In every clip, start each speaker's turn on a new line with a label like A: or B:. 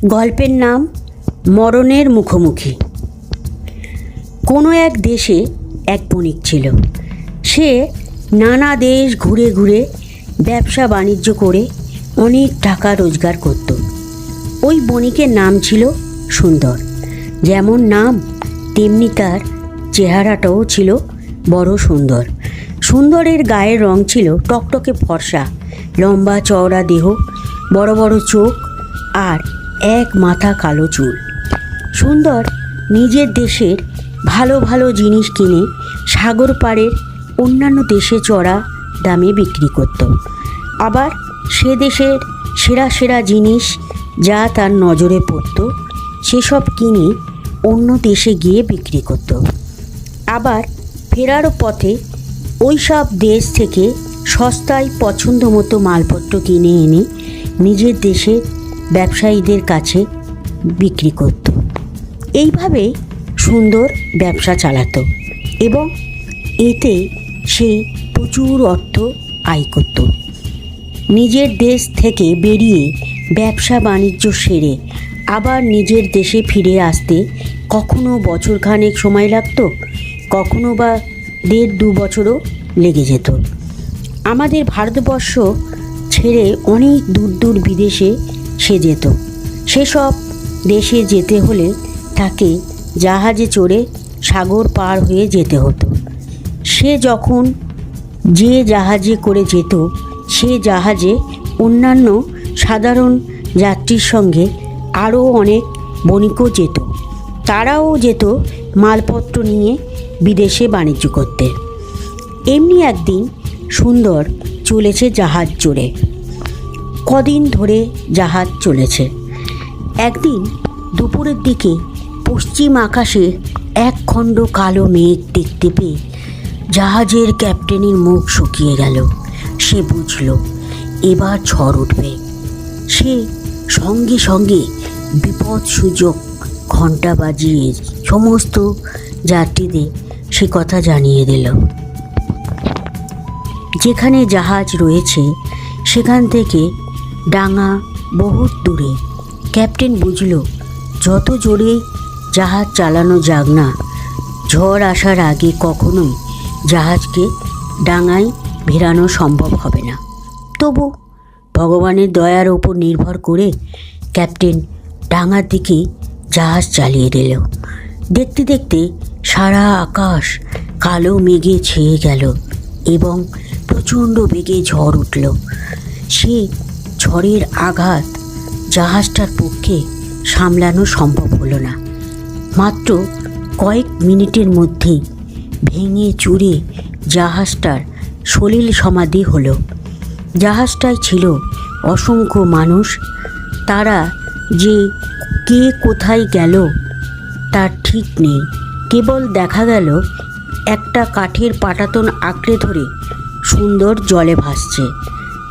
A: গল্পের নাম মরণের মুখোমুখি। কোনো এক দেশে এক বণিক ছিল। সে নানা দেশ ঘুরে ঘুরে ব্যবসা বাণিজ্য করে অনেক টাকা রোজগার করত। ওই বণিকের নাম ছিল সুন্দর। যেমন নাম তেমনি তার চেহারাটাও ছিল বড় সুন্দর। সুন্দরের গায়ের রং ছিল টকটকে ফর্সা, লম্বা চওড়া দেহ, বড় বড় চোখ আর এক মাথা কালো চুল। সুন্দর নিজের দেশের ভালো ভালো জিনিস কিনে সাগর পাড়ের অন্যান্য দেশে চড়া দামে বিক্রি করত। আবার সে দেশের সেরা সেরা জিনিস যা তার নজরে পড়ত সেসব কিনে অন্য দেশে গিয়ে বিক্রি করত। আবার ফেরার পথে ওই সব দেশ থেকে সস্তায় পছন্দ মতো মালপত্র কিনে এনে নিজের দেশের ব্যবসায়ীদের কাছে বিক্রি করত। এইভাবে সুন্দর ব্যবসা চালাতো এবং এতে সে প্রচুর অর্থ আয় করত। নিজের দেশ থেকে বেরিয়ে ব্যবসা বাণিজ্য সেরে আবার নিজের দেশে ফিরে আসতে কখনো বছরখানেক সময় লাগতো, কখনো বা 1.5-2 বছরও লেগে যেত। আমাদের ভারতবর্ষ ছেড়ে অনেক দূর দূর বিদেশে সে যেত। সেসব দেশে যেতে হলে তাকে জাহাজে চড়ে সাগর পার হয়ে যেতে হতো। সে যখন যে জাহাজে করে যেত সে জাহাজে অন্যান্য সাধারণ যাত্রীর সঙ্গে আরও অনেক বণিকও যেত। তারাও যেত মালপত্র নিয়ে বিদেশে বাণিজ্য করতে। এমনি একদিন সুন্দর চলেছে জাহাজ চড়ে। কদিন ধরে জাহাজ চলেছে। একদিন দুপুরের দিকে পশ্চিম আকাশে এক খণ্ড কালো মেঘ দেখতে পেয়ে জাহাজের ক্যাপ্টেনের মুখ শুকিয়ে গেল। সে বুঝল এবার ঝড় উঠবে। সে সঙ্গে সঙ্গে বিপদ সূচক ঘণ্টা বাজিয়ে সমস্ত যাত্রীদের সে কথা জানিয়ে দিল। যেখানে জাহাজ রয়েছে সেখান থেকে ডাঙা বহুত দূরে। ক্যাপ্টেন বুঝল যত জোরে জাহাজ চালানো যাক না, ঝড় আসার আগে কখনোই জাহাজকে ডাঙায় ভেরানো সম্ভব হবে না। তবু ভগবানের দয়ার ওপর নির্ভর করে ক্যাপ্টেন ডাঙার দিকে জাহাজ চালিয়ে দিল। দেখতে দেখতে সারা আকাশ কালো মেঘে ছেয়ে গেল এবং প্রচণ্ড বেগে ঝড় উঠল। সে ঝড়ের আঘাত জাহাজটার পক্ষে সামলানো সম্ভব হলো না। মাত্র কয়েক মিনিটের মধ্যেই ভেঙে চুরে জাহাজটার সলিল সমাধি হলো। জাহাজটায় ছিল অসংখ্য মানুষ। তারা যে কে কোথায় গেল তার ঠিক নেই। কেবল দেখা গেল একটা কাঠের পাটাতন আঁকড়ে ধরে সুন্দর জলে ভাসছে।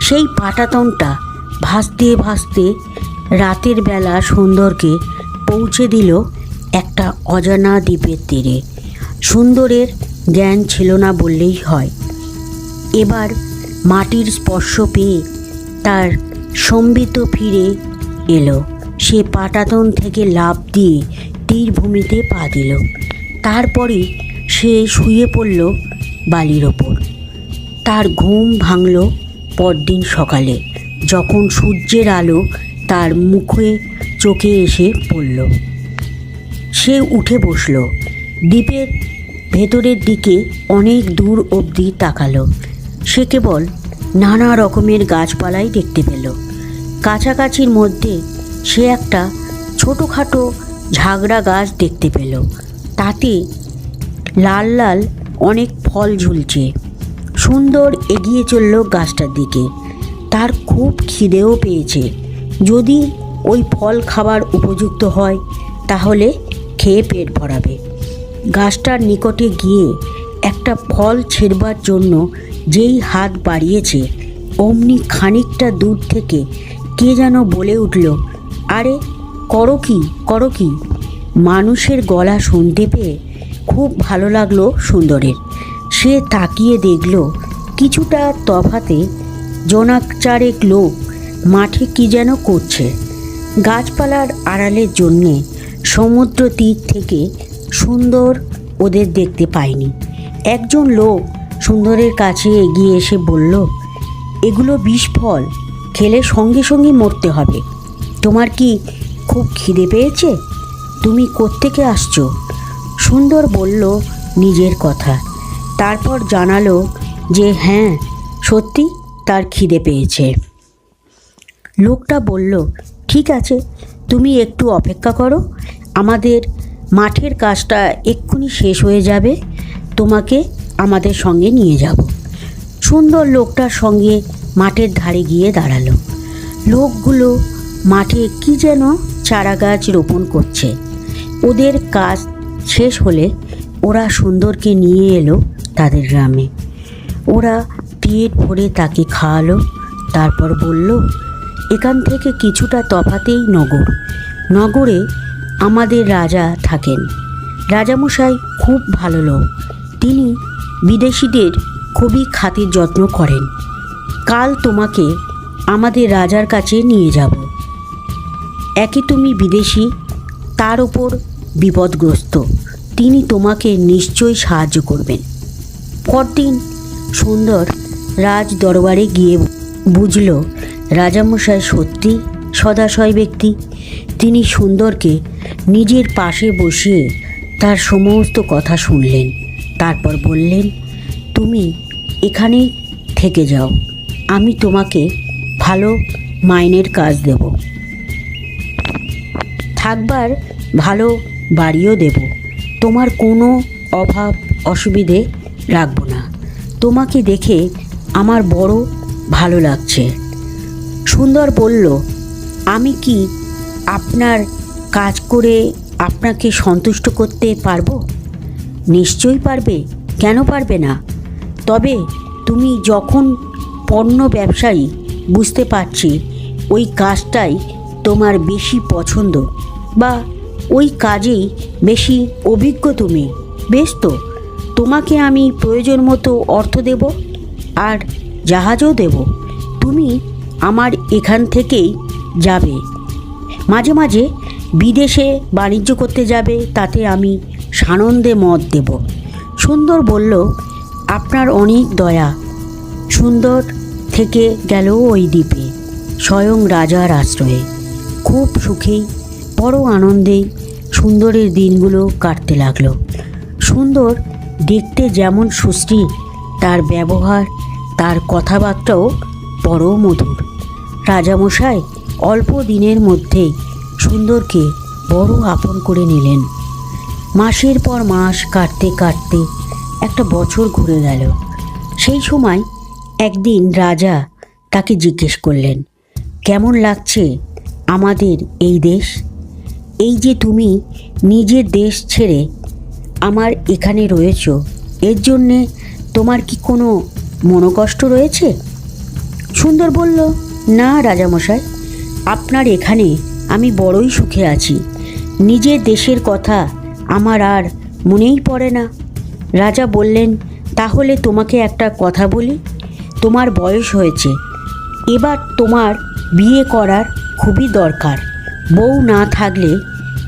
A: সেই পাটাতনটা ভাসতে ভাসতে রাতের বেলা সুন্দরকে পৌঁছে দিল একটা অজানা দ্বীপের তীরে। সুন্দরের জ্ঞান ছিল না বললেই হয়। এবার মাটির স্পর্শ পেয়ে তার সম্বিত ফিরে এলো। সে পাটাতন থেকে লাফ দিয়ে তীরভূমিতে পা দিল। তারপরে সে শুয়ে পড়ল বালির ওপর। তার ঘুম ভাঙল পরদিন সকালে, যখন সূর্যের আলো তার মুখে চোখে এসে পড়ল। সে উঠে বসল। দ্বীপের ভেতরের দিকে অনেক দূর অবধি তাকালো। সে কেবল নানা রকমের গাছপালাই দেখতে পেল। কাছাকাছির মধ্যে সে একটা ছোটোখাটো ঝাগড়া গাছ দেখতে পেল। তাতে লাল লাল অনেক ফল ঝুলছে। সুন্দর এগিয়ে চলল গাছটার দিকে। তার খুব খিদেও পেয়েছে। যদি ওই ফল খাবার উপযুক্ত হয় তাহলে খেয়ে পেট ভরাবে। গাছটার নিকটে গিয়ে একটা ফল ছেড়বার জন্য যেই হাত বাড়িয়েছে অমনি খানিকটা দূর থেকে কে যেন বলে উঠল, আরে করো কি করো কি। মানুষের গলা শুনতে পেয়ে খুব ভালো লাগলো সুন্দরের। সে তাকিয়ে দেখল কিছুটা তফাতে জনাক চারেক লোক মাঠে কি যেন করছে। গাছপালার আড়ালের জন্যে সমুদ্র তীর থেকে সুন্দর ওদের দেখতে পায়নি। একজন লোক সুন্দরের কাছে এগিয়ে এসে বলল, এগুলো বিষ ফল, খেলে সঙ্গে সঙ্গে মরতে হবে। তোমার কি খুব খিদে পেয়েছে? তুমি কোত্থেকে আসছো? সুন্দর বলল নিজের কথা। তারপর জানালো যে হ্যাঁ, সত্যি তার খিদে পেয়েছে। লোকটা বলল, ঠিক আছে, তুমি একটু অপেক্ষা করো, আমাদের মাঠের কাজটা এক্ষুনি শেষ হয়ে যাবে, তোমাকে আমাদের সঙ্গে নিয়ে যাব। সুন্দর লোকটার সঙ্গে মাঠের ধারে গিয়ে দাঁড়ালো। লোকগুলো মাঠে কি যেন চারা গাছ রোপণ করছে। ওদের কাজ শেষ হলে ওরা সুন্দরকে নিয়ে এলো তাদের গ্রামে। ওরা পেট ভরে তাকে খাওয়ালো। তারপর বলল, এখান থেকে কিছুটা তফাতেই নগরে আমাদের রাজা থাকেন। রাজামশাই খুব ভালো লোক, তিনি বিদেশিদের খুবই খাতির যত্ন করেন। কাল তোমাকে আমাদের রাজার কাছে নিয়ে যাব। একে তুমি বিদেশি, তার ওপর বিপদগ্রস্ত, তিনি তোমাকে নিশ্চয়ই সাহায্য করবেন। পরদিন সুন্দর রাজ দরবারে গিয়ে বুঝল রাজামশাই সত্যি সদাশয় ব্যক্তি। তিনি সুন্দরকে নিজের পাশে বসিয়ে তার সমস্ত কথা শুনলেন। তারপর বললেন, তুমি এখানেই থেকে যাও, আমি তোমাকে ভালো মাইনের কাজ দেব, থাকবার ভালো বাড়িও দেব, তোমার কোনো অভাব অসুবিধে রাখব না। তোমাকে দেখে আমার বড় ভালো লাগছে। সুন্দর বলল, আমি কি আপনার কাজ করে আপনাকে সন্তুষ্ট করতে পারবো? নিশ্চয়ই পারবে, কেন পারবে না? তবে তুমি যখন পণ্য ব্যবসায়ী, বুঝতে পারছি ওই কাজটাই তোমার বেশি পছন্দ, বা ওই কাজেই বেশি অভিজ্ঞ তুমি। বেশ তো, তোমাকে আমি প্রয়োজন মতো অর্থ দেব আর জাহাজও দেব। তুমি আমার এখান থেকেই যাবে, মাঝে মাঝে বিদেশে বাণিজ্য করতে যাবে, তাতে আমি সানন্দে মত দেব। সুন্দর বলল, আপনার অনেক দয়া। সুন্দর থেকে গেল ওই দ্বীপে স্বয়ং রাজার আশ্রয়ে। খুব সুখেই বড় আনন্দেই সুন্দরের দিনগুলো কাটতে লাগলো। সুন্দর দেখতে যেমন সুশ্রী, তার ব্যবহার, তার কথাবার্তাও বড় মধুর। রাজামশাই অল্প দিনের মধ্যেই সুন্দরকে বড় আপন করে নিলেন। মাসের পর মাস কাটতে কাটতে একটা বছর ঘুরে গেল। সেই সময় একদিন রাজা তাকে জিজ্ঞেস করলেন, কেমন লাগছে আমাদের এই দেশ? এই যে তুমি নিজের দেশ ছেড়ে আমার এখানে রয়েছ, এর জন্যে তোমার কি কোনো মনোকষ্ট রয়েছে? সুন্দর বলল, না রাজামশাই, আপনার এখানে আমি বড়ই সুখে আছি। নিজের দেশের কথা আমার আর মনেই পড়ে না। রাজা বললেন, তাহলে তোমাকে একটা কথা বলি, তোমার বয়স হয়েছে, এবার তোমার বিয়ে করার খুবই দরকার। বউ না থাকলে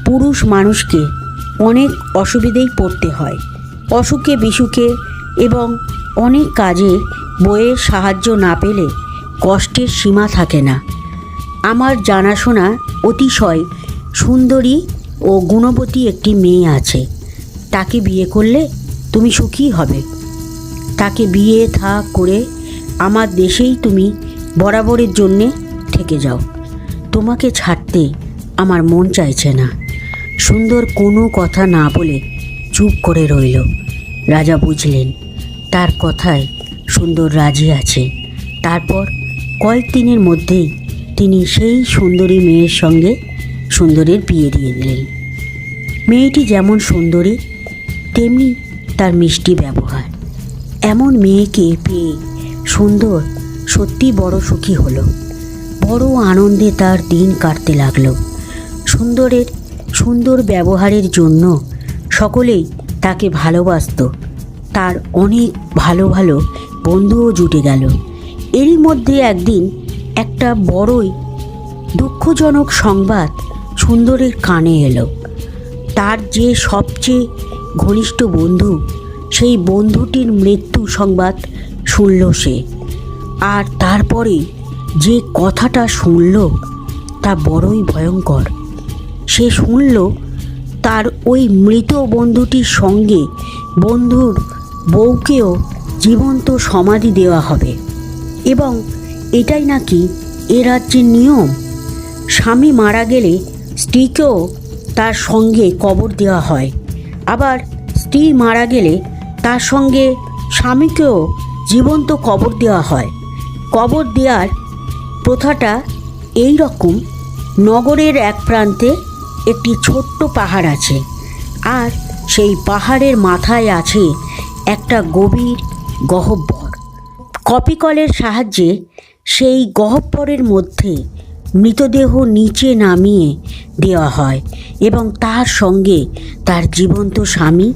A: পুরুষ মানুষকে অনেক অসুবিধেই পড়তে হয়, অসুখে বিসুখে এবং অনেক কাজে বউয়ের সাহায্য না পেলে কষ্টের সীমা থাকে না। আমার জানাশোনা অতিশয় সুন্দরী ও গুণবতী একটি মেয়ে আছে, তাকে বিয়ে করলে তুমি সুখী হবে। তাকে বিয়ে থা করে আমার দেশেই তুমি বরাবরের জন্যে থেকে যাও, তোমাকে ছাড়তে আমার মন চাইছে না। সুন্দর কোনো কথা না বলে চুপ করে রইল। রাজা বুঝলেন তার কথায় সুন্দর রাজি আছে। তারপর কয়েকদিনের মধ্যেই তিনি সেই সুন্দরী মেয়ের সঙ্গে সুন্দরের বিয়ে দিয়ে দিলেন। মেয়েটি যেমন সুন্দরী, তেমনি তার মিষ্টি ব্যবহার। এমন মেয়েকে পেয়ে সুন্দর সত্যি বড় সুখী হলো। বড় আনন্দে তার দিন কাটতে লাগলো। সুন্দরের সুন্দর ব্যবহারের জন্য সকলেই তাকে ভালোবাসত। তার অনেক ভালো ভালো বন্ধুও জুটে গেল। এরই মধ্যে একদিন একটা বড়ই দুঃখজনক সংবাদ সুন্দরের কানে এলো। তার যে সবচেয়ে ঘনিষ্ঠ বন্ধু, সেই বন্ধুটির মৃত্যু সংবাদ শুনল সে। আর তারপরে যে কথাটা শুনল তা বড়ই ভয়ঙ্কর। সে শুনল তার ওই মৃত বন্ধুটির সঙ্গে বন্ধুর বউকেও জীবন্ত সমাধি দেওয়া হবে, এবং এটাই নাকি এ রাজ্যের নিয়ম। স্বামী মারা গেলে স্ত্রীকেও তার সঙ্গে কবর দেওয়া হয়, আবার স্ত্রী মারা গেলে তার সঙ্গে স্বামীকেও জীবন্ত কবর দেওয়া হয়। কবর দেওয়ার প্রথাটা এই রকম। নগরের এক প্রান্তে একটি ছোট্ট পাহাড় আছে, আর সেই পাহাড়ের মাথায় আছে একটা গভীর গহ্বর। কপিকলের সাহায্যে সেই গহ্বরের মধ্যে মৃতদেহ নিচে নামিয়ে দেওয়া হয়, এবং তার সঙ্গে তার জীবন্ত স্বামী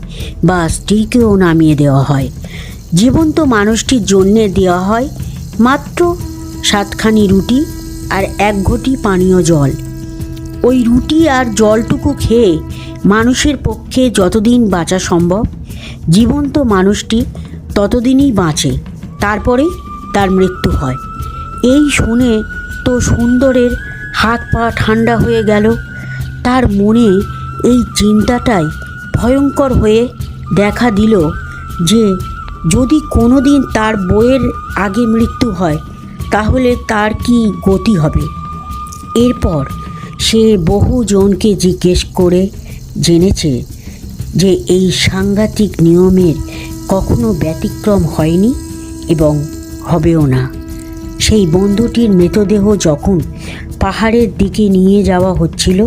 A: বা স্ত্রীকেও নামিয়ে দেওয়া হয়। জীবন্ত মানুষটির জন্যে দেওয়া হয় মাত্র 7খানি রুটি আর 1 ঘটি পানীয় জল। ওই রুটি আর জলটুকু খেয়ে মানুষের পক্ষে যতদিন বাঁচা সম্ভব, জীবন্ত মানুষটি ততদিনই বাঁচে, তারপরে তার মৃত্যু হয়। এই শুনে তো সুন্দরের হাত পা ঠান্ডা হয়ে গেল। তার মনে এই চিন্তাটাই ভয়ঙ্কর হয়ে দেখা দিল যে যদি কোনো দিন তার বউয়ের আগে মৃত্যু হয় তাহলে তার কি গতি হবে। এরপর সে বহুজনকে জিজ্ঞেস করে জেনেছে যে এই সাংঘাতিক নিয়মের কখনো ব্যতিক্রম হয়নি এবং হবেও না। সেই বন্ধুটির মৃতদেহ যখন পাহাড়ের দিকে নিয়ে যাওয়া হচ্ছিল,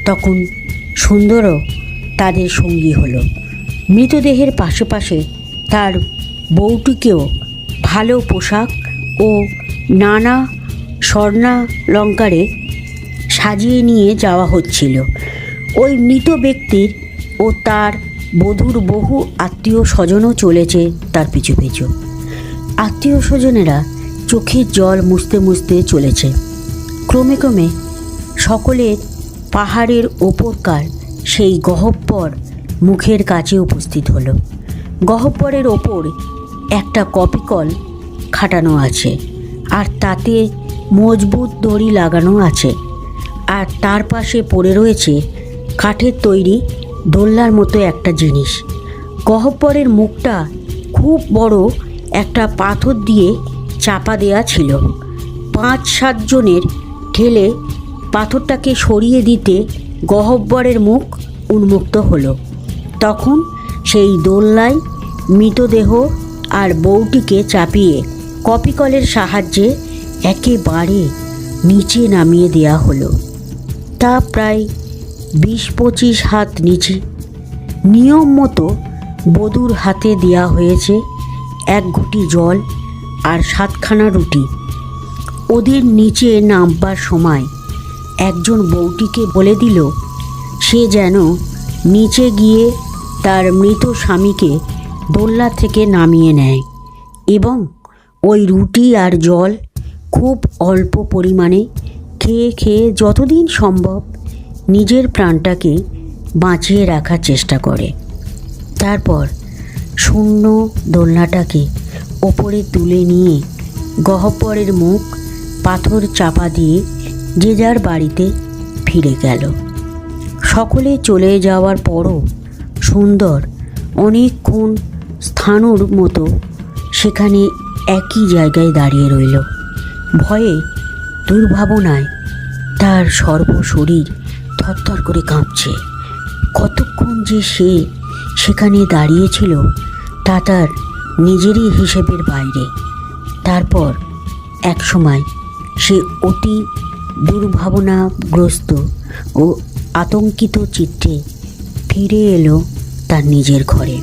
A: তখন সুন্দরও তাদের সঙ্গী হলো। মৃতদেহের পাশে পাশে তার বউটিকেও ভালো পোশাক ও নানা স্বর্ণালঙ্কারে সাজিয়ে নিয়ে যাওয়া হচ্ছিল। ওই মৃত ব্যক্তির ও তার বধূর বহু আত্মীয় স্বজনও চলেছে তার পিছু পিছু। আত্মীয় স্বজনেরা চোখের জল মুছতে মুছতে চলেছে। ক্রমে ক্রমে সকলের পাহাড়ের ওপরকার সেই গহ্বর মুখের কাছে উপস্থিত হলো। গহ্বরের ওপর একটা কপিকল খাটানো আছে, আর তাতে মজবুত দড়ি লাগানো আছে, আর তার পাশে পড়ে রয়েছে কাঠের তৈরি দোলনার মতো একটা জিনিস। গহ্বরের মুখটা খুব বড় একটা পাথর দিয়ে চাপা দেয়া ছিল। 5-7 জনের ঠেলে পাথরটাকে সরিয়ে দিতে গহ্বরের মুখ উন্মুক্ত হলো। তখন সেই দোলনায় মৃতদেহ আর বউটিকে চাপিয়ে কপিকলের সাহায্যে একেবারে নিচে নামিয়ে দেয়া হলো। তা প্রায় 20-25 হাত নিচে। নিয়ম মতো বধূর হাতে দেয়া হয়েছে 1 ঘটি জল আর 7খানা রুটি। ওদের নিচে নামবার সময় একজন বউটিকে বলে দিল সে যেন নিচে গিয়ে তার মৃত স্বামীকে দোলনা থেকে নামিয়ে নেয়, এবং ওই রুটি আর জল খুব অল্প পরিমাণে খেয়ে খেয়ে যতদিন সম্ভব নিজের প্রাণটাকে বাঁচিয়ে রাখার চেষ্টা করে। তারপর শূন্য দোলনাটাকে ওপরে তুলে নিয়ে গহ্বরের মুখ পাথর চাপা দিয়ে যে যার বাড়িতে ফিরে গেল। সকলে চলে যাওয়ার পরও সুন্দর অনেকক্ষণ স্থাণুর মতো সেখানে একই জায়গায় দাঁড়িয়ে রইল। ভয়ে দুর্ভাবনায় তার সর্বশরীর থরথর করে কাঁপছে। কতক্ষণ যে সে সেখানে দাঁড়িয়েছিল তা তার নিজেরই হিসেবের বাইরে। তারপর একসময় সে অতি দুর্ভাবনাগ্রস্ত ও আতঙ্কিত চিত্তে ফিরে এলো তার নিজের ঘরে।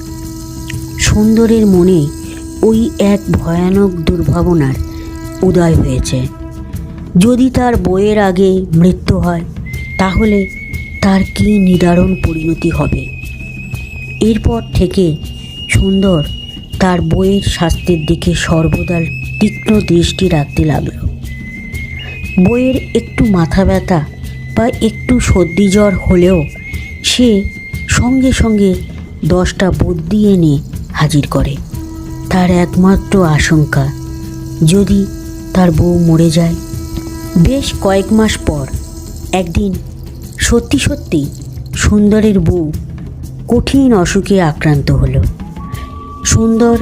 A: সুন্দরের মনে ওই এক ভয়ানক দুর্ভাবনার উদয় হয়েছে। যদি তার বউয়ের আগে মৃত্যু হয় তাহলে তার কী নিদারুণ পরিণতি হবে। এরপর থেকে সুন্দর তার বউয়ের স্বাস্থ্যের দিকে সর্বদা তীক্ষ্ণ দৃষ্টি রাখতে লাগল। বউয়ের একটু মাথা ব্যথা বা একটু সর্দি জ্বর হলেও সে সঙ্গে সঙ্গে 10টা বুদ্ধি এনে হাজির করে। তার একমাত্র আশঙ্কা যদি তার বউ মরে যায়। বেশ কয়েক মাস পর একদিন সত্যি সত্যি সুন্দরের বউ কঠিন অসুখে আক্রান্ত হলো। সুন্দর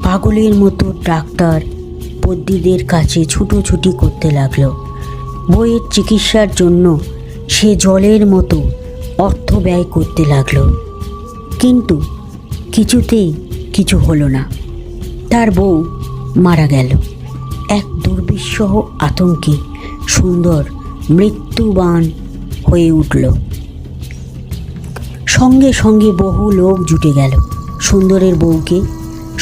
A: পাগলের মতো ডাক্তার বদ্যিদের কাছে ছুটোছুটি করতে লাগলো। বউয়ের চিকিৎসার জন্য সে জলের মতো অর্থ ব্যয় করতে লাগলো, কিন্তু কিছুতেই কিছু হলো না। তার বউ মারা গেল। এক দুর্বিষহ আতঙ্কে সুন্দর মৃত্যুবান হয়ে উঠল। সঙ্গে সঙ্গে বহু লোক জুটে গেল সুন্দরের বউকে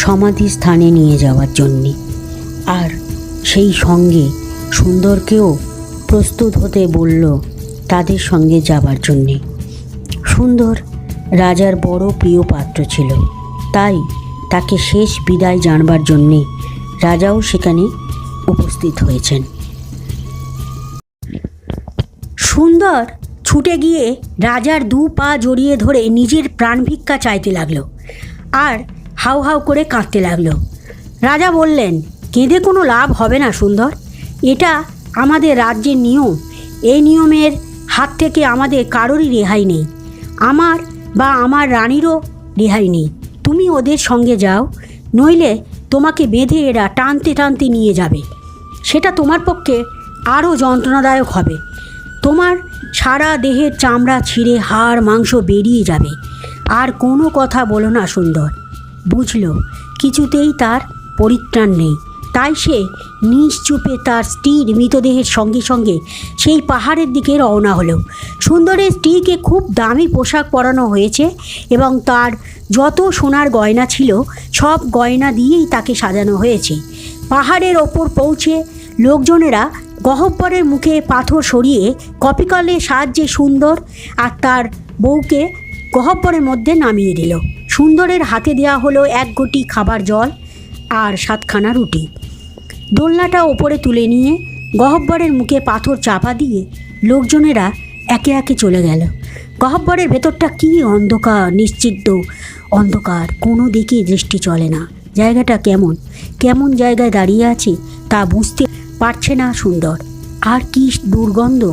A: সমাধি স্থানে নিয়ে যাওয়ার জন্যে, আর সেই সঙ্গে সুন্দরকেও প্রস্তুত হতে বলল তাদের সঙ্গে যাবার জন্যে। সুন্দর রাজার বড় প্রিয় পাত্র ছিল, তাই তাকে শেষ বিদায় জানবার জন্যে রাজাও সেখানে উপস্থিত হয়েছেন। সুন্দর ছুটে গিয়ে রাজার 2 পা জড়িয়ে ধরে নিজের প্রাণ ভিক্ষা চাইতে লাগলো আর হাউ হাউ করে কাঁদতে লাগলো। রাজা বললেন, কেঁদে কোনো লাভ হবে না সুন্দর, এটা আমাদের রাজ্যের নিয়ম। এই নিয়মের হাত থেকে আমাদের কারোরই রেহাই নেই, আমার বা আমার রানীরও রেহাই নেই। তুমি ওদের সঙ্গে যাও, নইলে তোমাকে বেঁধে এরা টানতে টানতে নিয়ে যাবে। সেটা তোমার পক্ষে আরও যন্ত্রণাদায়ক হবে। তোমার সারা দেহের চামড়া ছিঁড়ে হাড় মাংস বেরিয়ে যাবে। আর কোনো কথা বলো না সুন্দর। বুঝল কিছুতেই তার পরিত্রাণ নেই, তাই সে নিশ্চুপে তার স্ত্রীর মৃতদেহের সঙ্গে সঙ্গে সেই পাহাড়ের দিকে রওনা হলো। সুন্দরের স্ত্রীকে খুব দামি পোশাক পরানো হয়েছে এবং তার যত সোনার গয়না ছিল সব গয়না দিয়েই তাকে সাজানো হয়েছে। পাহাড়ের ওপর পৌঁছে লোকজনেরা গহ্বরের মুখে পাথর সরিয়ে কপিকলের সাহায্যে সুন্দর আর তার বউকে গহ্বরের মধ্যে নামিয়ে দিল। সুন্দরের হাতে দেওয়া হলো 1 ঘটি খাবার জল আর 7খানা রুটি। দোলনাটা ওপরে তুলে নিয়ে গহ্বরের মুখে পাথর চাপা দিয়ে লোকজনেরা একে একে চলে গেল। গহ্বরের ভেতরটা কী অন্ধকার, নিশ্চিদ্র অন্ধকার, কোনো দিকে দৃষ্টি চলে না। জায়গাটা কেমন কেমন জায়গায় দাঁড়িয়ে আছে তা বুঝতে পারছে না সুন্দর। আর কি দুর্গন্ধ,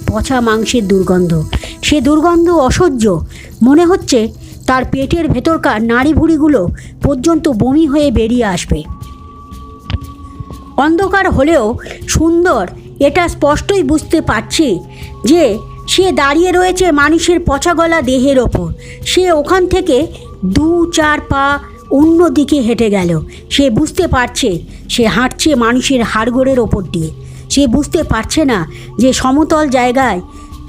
A: পচা মাংসের দুর্গন্ধ। সে দুর্গন্ধ অসহ্য, মনে হচ্ছে তার পেটের ভেতরকার নাড়িভুড়িগুলো পর্যন্ত বমি হয়ে বেরিয়ে আসবে। অন্ধকার হলেও সুন্দর এটা স্পষ্টই বুঝতে পারছে যে সে দাঁড়িয়ে রয়েছে মানুষের পচা গলা দেহের ওপর। সে ওখান থেকে 2-4 পা অন্য দিকে হেঁটে গেল। সে বুঝতে পারছে সে হাঁটছে মানুষের হাড়গোড়ের ওপর দিয়ে। সে বুঝতে পারছে না যে সমতল জায়গায়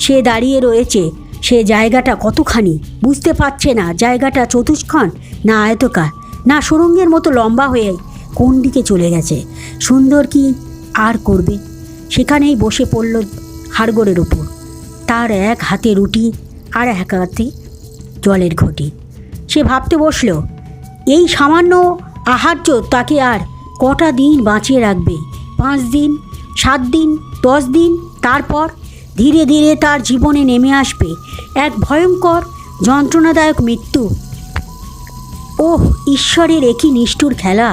A: সে দাঁড়িয়ে রয়েছে সে জায়গাটা কতখানি। বুঝতে পারছে না জায়গাটা চতুষ্কোণ না আয়তকার না সুড়ঙ্গের মতো লম্বা হয়ে কোন দিকে চলে গেছে। সুন্দর কি আর করবে, সেখানেই বসে পড়ল হাড়গোড়ের ওপর। তার এক হাতে রুটি আর এক হাতে জলের ঘটি। সে ভাবতে বসল, এই সামান্য আহার্য তাকে আর কটা দিন বাঁচিয়ে রাখবে। 5 দিন, 7 দিন, 10 দিন। তারপর ধীরে ধীরে তার জীবনে নেমে আসবে এক ভয়ঙ্কর যন্ত্রণাদায়ক মৃত্যু। ওহ, ঈশ্বরের একই নিষ্ঠুর খেলা।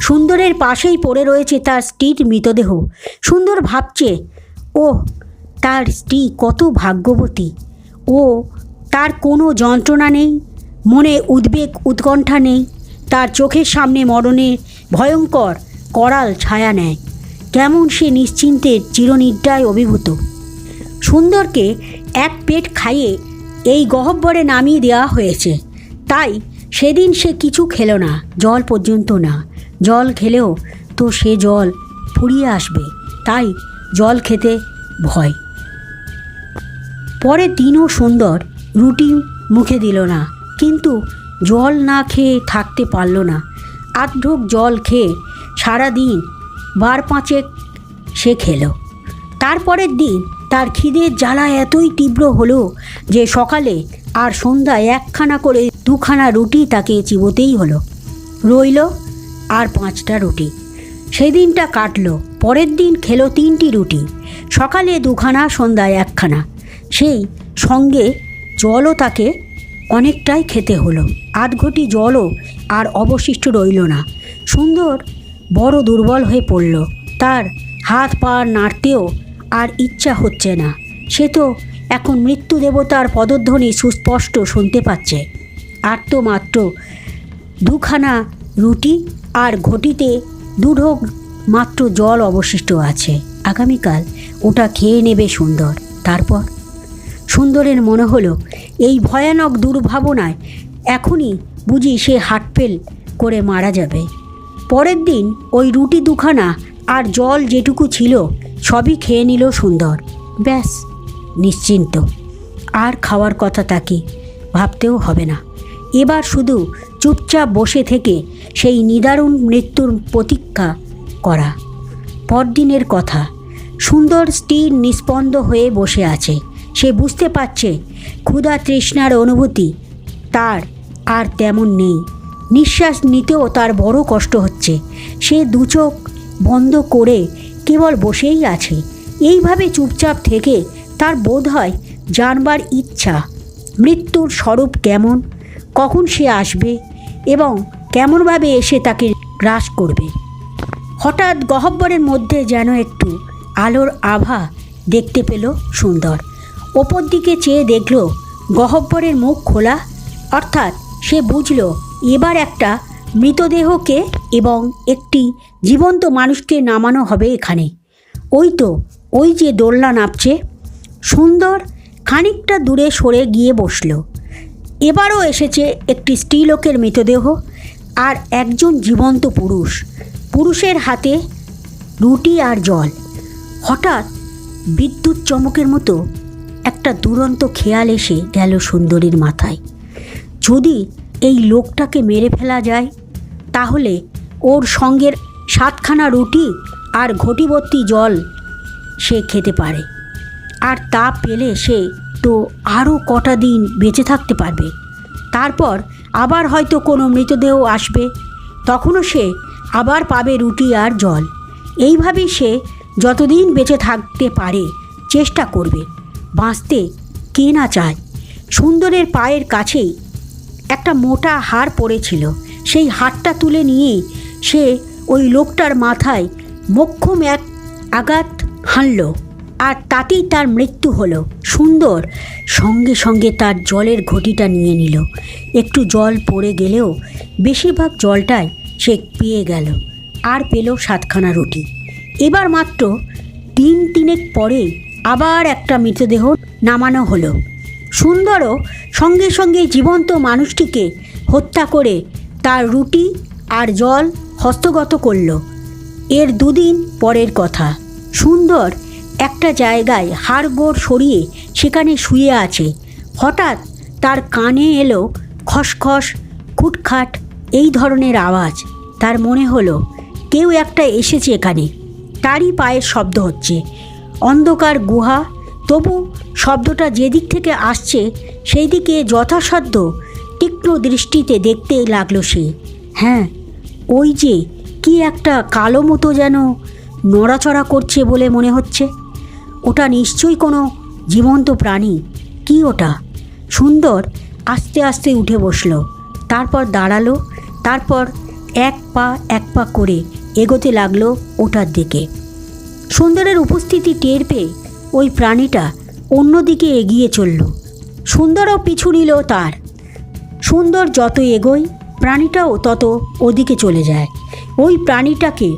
A: সুন্দরের পাশেই পড়ে রয়েছে তার স্ত্রীর মৃতদেহ। সুন্দর ভাবছে, ওহ, তার স্ত্রী কত ভাগ্যবতী। ও তার কোনো যন্ত্রণা নেই, মনে উদ্বেগ উৎকণ্ঠা নেই। তার চোখের সামনে মরণের ভয়ঙ্কর করাল ছায়া নেয়। কেমন সে নিশ্চিন্তের চিরনিদ্রায় অভিভূত। সুন্দরকে এক পেট খাইয়ে এই গহ্বরে নামিয়ে দেওয়া হয়েছে, তাই সেদিন সে কিছু খেলো না, জল পর্যন্ত না। জল খেলেও তো সে জল ফুরিয়ে আসবে, তাই জল খেতে ভয়। পরের দিনও সুন্দর রুটি মুখে দিল না, কিন্তু জল না খেয়ে থাকতে পারল না। আধঢোক জল খেয়ে সারাদিন 12-5 সে খেল। তারপরের দিন তার খিদের জ্বালা এতই তীব্র হলো যে সকালে আর সন্ধ্যায় 1খানা করে 2খানা রুটি তাকে চিবোতেই হলো। রইল আর 5টা রুটি। সেই দিনটা কাটলো। পরের দিন খেলো 3টি রুটি, সকালে 2খানা, সন্ধ্যায় 1খানা। সেই সঙ্গে জলও তাকে অনেকটাই খেতে হলো। 8 ঘটি জলও আর অবশিষ্ট রইল না। সুন্দর বড় দুর্বল হয়ে পড়ল। তার হাত পা নাড়তেও আর ইচ্ছা হচ্ছে না। সে তো এখন মৃত্যু দেবতার পদধ্বনি সুস্পষ্ট শুনতে পাচ্ছে। আর তো মাত্র 2খানা রুটি আর ঘটিতে 2 ঢোক মাত্র জল অবশিষ্ট আছে। আগামীকাল ওটা খেয়ে নেবে সুন্দর। তারপর সুন্দরের মনে হলো এই ভয়ানক দুর্ভাবনায় এখনই বুঝি সে হার্টফেল করে মারা যাবে। পরের দিন ওই রুটি 2খানা আর জল যেটুকু ছিল সবই খেয়ে নিল সুন্দর। ব্যাস, নিশ্চিন্ত। আর খাওয়ার কথা তাকে ভাবতেও হবে না। এবার শুধু চুপচাপ বসে থেকে সেই নিদারুণ মৃত্যুর প্রতীক্ষা করা। পরদিনের কথা, সুন্দর স্থির নিস্পন্দ হয়ে বসে আছে। সে বুঝতে পারছে ক্ষুধা তৃষ্ণার অনুভূতি তার আর তেমন নেই। নিঃশ্বাস নিতেও তার বড় কষ্ট হচ্ছে। সে 2 চোখ বন্ধ করে কেবল বসেই আছে। এইভাবে চুপচাপ থেকে তার বোধ হয় জানবার ইচ্ছা মৃত্যুর স্বরূপ কেমন, কখন সে আসবে এবং কেমনভাবে এসে তাকে গ্রাস করবে। হঠাৎ গহ্বরের মধ্যে যেন একটু আলোর আভা দেখতে পেল সুন্দর। ওপর দিকে চেয়ে দেখল গহ্বরের মুখ খোলা। অর্থাৎ সে বুঝল এবার একটা মৃতদেহকে এবং একটি জীবন্ত মানুষকে নামানো হবে এখানে। ওই যে দোলনা নামছে। সুন্দর খানিকটা দূরে সরে গিয়ে বসল। এবারও এসেছে একটি স্ত্রীলোকের মৃতদেহ আর একজন জীবন্ত পুরুষের হাতে রুটি আর জল। হঠাৎ বিদ্যুৎ চমকের মতো একটা দুরন্ত খেয়াল এসে গেল সুন্দরীর মাথায়। যদি এই লোকটাকে মেরে ফেলা যায় তাহলে ওর সঙ্গের 7খানা রুটি আর ঘটিভর্তি জল সে খেতে পারে। আর তা পেলে সে তো আরও কটা দিন বেঁচে থাকতে পারবে। তারপর আবার হয়তো কোনো মৃতদেহ আসবে, তখনও সে আবার পাবে রুটি আর জল। এইভাবেই সে যতদিন বেঁচে থাকতে পারে চেষ্টা করবে। বাঁচতে কে না চায়। সুন্দরের পায়ের কাছেই একটা মোটা হাড় পড়েছিল। সেই হাড়টা তুলে নিয়ে সে ওই লোকটার মাথায় মোক্ষম এক আঘাত হানল আর তাতেই তার মৃত্যু হলো। সুন্দর সঙ্গে সঙ্গে তার জলের ঘটিটা নিয়ে নিল। একটু জল পড়ে গেলেও বেশিরভাগ জলটাই সে পেয়ে গেল আর পেল 7খানা রুটি। এবার মাত্র 3 দিনের পরে আবার একটা মৃতদেহ নামানো হলো। সুন্দরও সঙ্গে সঙ্গে জীবন্ত মানুষটিকে হত্যা করে তার রুটি আর জল হস্তগত করল। এর 2 দিন পরের কথা। সুন্দর একটা জায়গায় হাড়গোড় সরিয়ে সেখানে শুয়ে আছে। হঠাৎ তার কানে এলো খসখস, খুটখাট এই ধরনের আওয়াজ। তার মনে হলো কেউ একটা এসেছে এখানে। তারই পায়ের শব্দ হচ্ছে। অন্ধকার গুহা, তবু শব্দটা যেদিক থেকে আসছে সেই দিকে যথাসাধ্য তীক্ষ্ণ দৃষ্টিতে দেখতে লাগলো সে। হ্যাঁ, ওই যে কি একটা কালো মতো যেন নড়াচড়া করছে বলে মনে হচ্ছে। ওটা নিশ্চয়ই কোনো জীবন্ত প্রাণী। কি ওটা? সুন্দর আস্তে আস্তে উঠে বসলো, তারপর দাঁড়ালো, তারপর এক পা করে এগোতে লাগলো ওটার দিকে। সুন্দরের উপস্থিতি টের পেয়ে ওই প্রাণীটা অন্যদিকে এগিয়ে চলল। সুন্দরও পিছু নিল তার। সুন্দর যত এগোয় প্রাণীটাও তত ওদিকে চলে যায়। ওই প্রাণীটাকে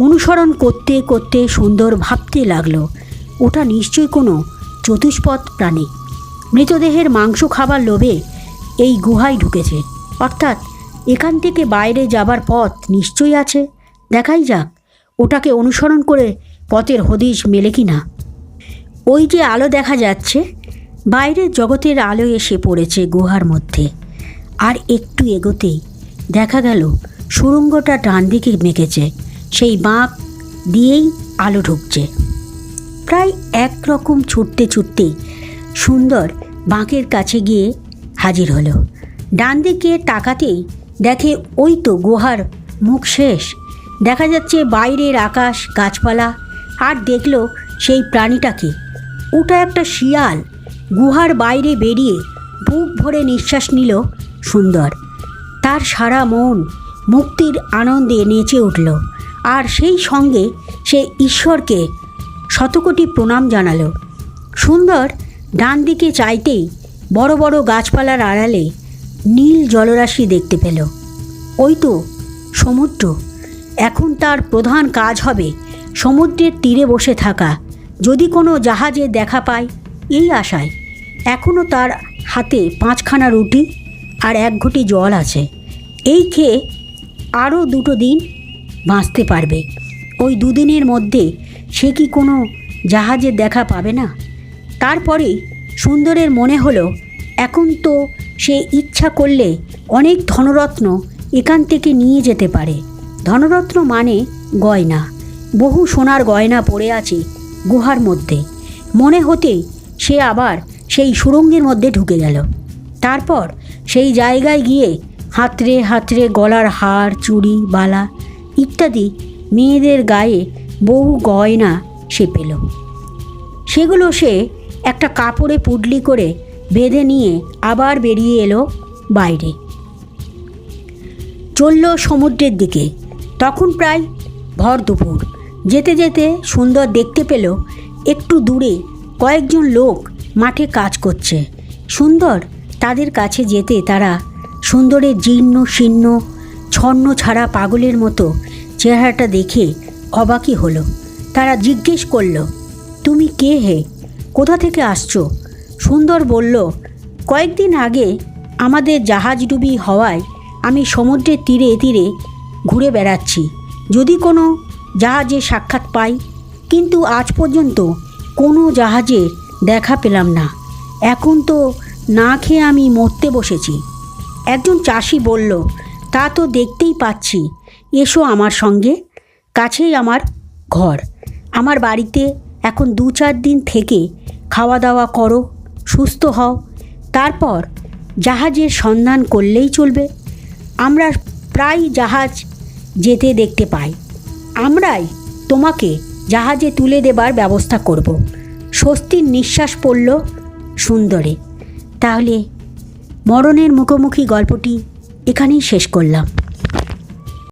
A: অনুসরণ করতে করতে সুন্দর ভাবতে লাগলো ওটা নিশ্চয়ই কোনো চতুষ্পদ প্রাণী। মৃতদেহের মাংস খাবার লোভে এই গুহায় ঢুকেছে। অর্থাৎ এখান থেকে বাইরে যাবার পথ নিশ্চয়ই আছে। দেখাই যাক ওটাকে অনুসরণ করে পথের হদিশ মেলে কি না। ওই যে আলো দেখা যাচ্ছে, বাইরের জগতের আলো এসে পড়েছে গুহার মধ্যে। আর একটু এগোতেই দেখা গেল সুড়ঙ্গটা ডান দিকে মেকেছে। সেই বাঁক দিয়েই আলো ঢুকছে। প্রায় একরকম ছুটতে ছুটতেই সুন্দর বাঁকের কাছে গিয়ে হাজির হলো। ডান দিকে তাকাতেই দেখে ওই তো গুহার মুখ শেষ। দেখা যাচ্ছে বাইরের আকাশ, গাছপালা, আর দেখল সেই প্রাণীটাকে। ওটা একটা শিয়াল। গুহার বাইরে বেরিয়ে বুক ভরে নিঃশ্বাস নিল সুন্দর। তার সারা মন মুক্তির আনন্দে নেচে উঠল, আর সেই সঙ্গে সে ঈশ্বরকে শতকোটি প্রণাম জানালো। সুন্দর ডান দিকে চাইতেই বড় বড় গাছপালার আড়ালে নীল জলরাশি দেখতে পেল। ওই তো সমুদ্র। এখন তার প্রধান কাজ হবে সমুদ্রের তীরে বসে থাকা, যদি কোনো জাহাজে দেখা পায় এই আশায়। এখনও তার হাতে 5খানা রুটি আর 1 ঘটি জল আছে। এই খেয়ে আরও 2 দিন বাঁচতে পারবে। ওই 2 দিনের মধ্যে সে কি কোনো জাহাজের দেখা পাবে না? তারপরেই সুন্দরের মনে হলো, এখন তো সে ইচ্ছা করলে অনেক ধনরত্ন এখান থেকে নিয়ে যেতে পারে। ধনরত্ন মানে গয়না। বহু সোনার গয়না পড়ে আছে গুহার মধ্যে। মনে হতেই সে আবার সেই সুড়ঙ্গের মধ্যে ঢুকে গেল। তারপর সেই জায়গায় গিয়ে হাতড়ে হাতড়ে গলার হার, চুড়ি, বালা ইত্যাদি মেয়েদের গায়ে বহু গয়না সে পেল। সেগুলো সে একটা কাপড়ে পুডলি করে বেঁধে নিয়ে আবার বেরিয়ে এলো বাইরে। চলল সমুদ্রের দিকে। তখন প্রায় ভর দুপুর। যেতে যেতে সুন্দর দেখতে পেল একটু দূরে কয়েকজন লোক মাঠে কাজ করছে। সুন্দর তাদের কাছে যেতে তারা সুন্দরের জীর্ণ শীর্ণ ছন্ন ছাড়া পাগলের মতো চেহারাটা দেখে অবাকই হলো। তারা জিজ্ঞেস করল, তুমি কে হে? কোথা থেকে আসছো? সুন্দর বলল, কয়েকদিন আগে আমাদের জাহাজডুবি হওয়ায় আমি সমুদ্রের তীরে তীরে ঘুরে বেড়াচ্ছি, যদি কোনো জাহাজে সাক্ষাৎ পাই। কিন্তু আজ পর্যন্ত কোনো জাহাজের দেখা পেলাম না। এখন তো না খেয়ে আমি মরতে বসেছি। একজন চাষি বলল, তা তো দেখতেই পাচ্ছি। এসো আমার সঙ্গে, কাছেই আমার ঘর। আমার বাড়িতে এখন 2-4 দিন থেকে খাওয়া দাওয়া করো, সুস্থ হও, তারপর জাহাজের সন্ধান করলেই চলবে। আমরা প্রায় জাহাজ যেতে দেখতে পাই। আমরাই তোমাকে জাহাজে তুলে দেবার ব্যবস্থা করব। স্বস্তির নিঃশ্বাস পড়ল সুন্দরে। তাহলে মরণের মুখোমুখি গল্পটি এখানেই শেষ করলাম।